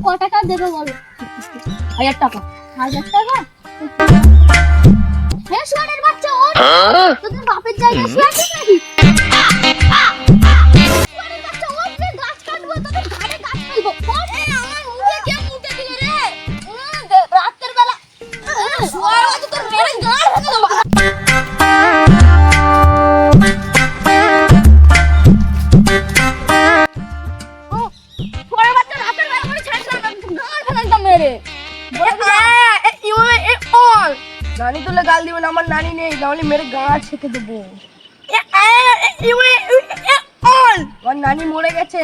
ক টাকা দেবে বলো? 1000 টাকা। 1000 টাকা? হে শুয়ারের বাচ্চা, ও তোদের বাপের জায়গায় শুয়ে আছিস নাকি? শুয়ারের বাচ্চা, ও যে গাছ কাটবো, তোদের ঘাড়ে গাছ ফেলবো। আমার মুখে কে মুখে দিলি রে? রাতের বেলা শুয়ার বাচ্চা, তোর মেরে গাড় ভেঙে দেবো। শুয়ারের বাচ্চা, রাতের বেলা করে ছেড়েছিলাম, গাড় ভেঙে দিতাম মেরে। নানি তুলে গাল দিবে না, আমার নানি নেই, নাহলে মেরে গাঁ ছেঁকে দেবো। আমার নানি মরে গেছে।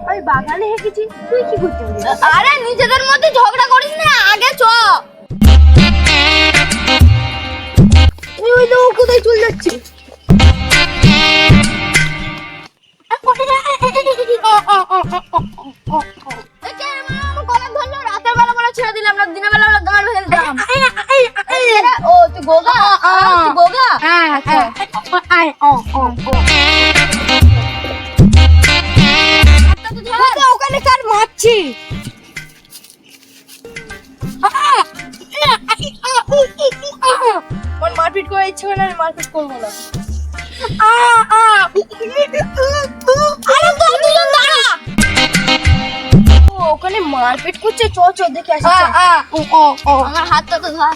আমি বাগানে হেঁকেছি, তুই কি করছিস? আরে নিজেদের মধ্যে ঝগড়া করিস না, আগে চ। ওই তো কোথায় চলে যাচ্ছে? আমার গলা ধরলো, রাতের বেলা বলে ছেড়ে দিলাম না, দিনের বেলা গান ভেঙে দিলাম। ও তুই গোগা? তুই গোগা? ওখানে কার মারছি? আমার মারপিট করে ইচ্ছে হয় না, আমি মারপিট করবো না। আরে তোর দুজন দাঁড়া। ওখানে মারপিট করছে, চ চ দেখে আসি। আমার হাতটা তো ধর।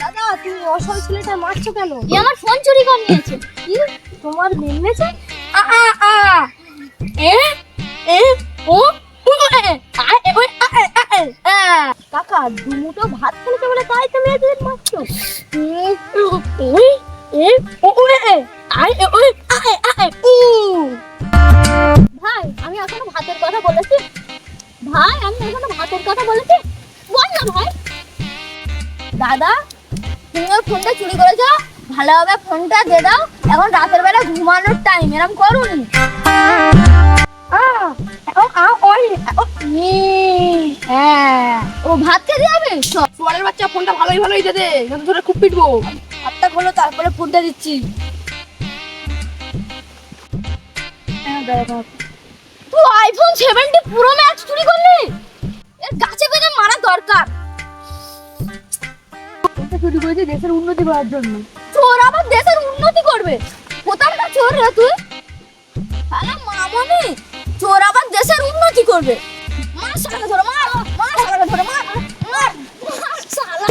দাদা, তুমি অসল ছেলেটা মারছো কেন? এ আমার ফোন চুরি করে নিয়েছে। কি তোমার মেরেছে? কাকা, দুমুটো ভাত খেলেছে বলে তাই তো মেয়েদের মারছো? ভাই আমি এখনো ভাতের কথা বলেছি? ভাই আমি এখনো ভাতের কথা বলেছি? বল না ভাই। দাদা তুমি ওর ফোনটা চুরি করেছো, ভালোভাবে ফোনটা দিয়ে দাও, এখন রাতের বেলা ঘুমানোর টাইম, এরকম করুন। ও ভাত খেতে যাবে? সোয়ারের বাচ্চা, ফোনটা ভালোই ভালোই দে দে, নয়তো ধরে খুব পিটবো। হাতটা খোলো, তারপরে ফোনটা দিচ্ছি। তুই আইফোন 70 প্রো ম্যাক্স চুরি করলি? এর গাছে বেঁধে মারা দরকার। ফোনটা চুরি করেছে দেশের উন্নতি করার জন্য। চোর আবার দেশের উন্নতি করবে? কোথাকার চোর রে তুই? শালা মামনি, চোর আবার দেশের উন্নতি করবে? মার শালাকে ধরে, মার শালাকে ধরে, মার শালা।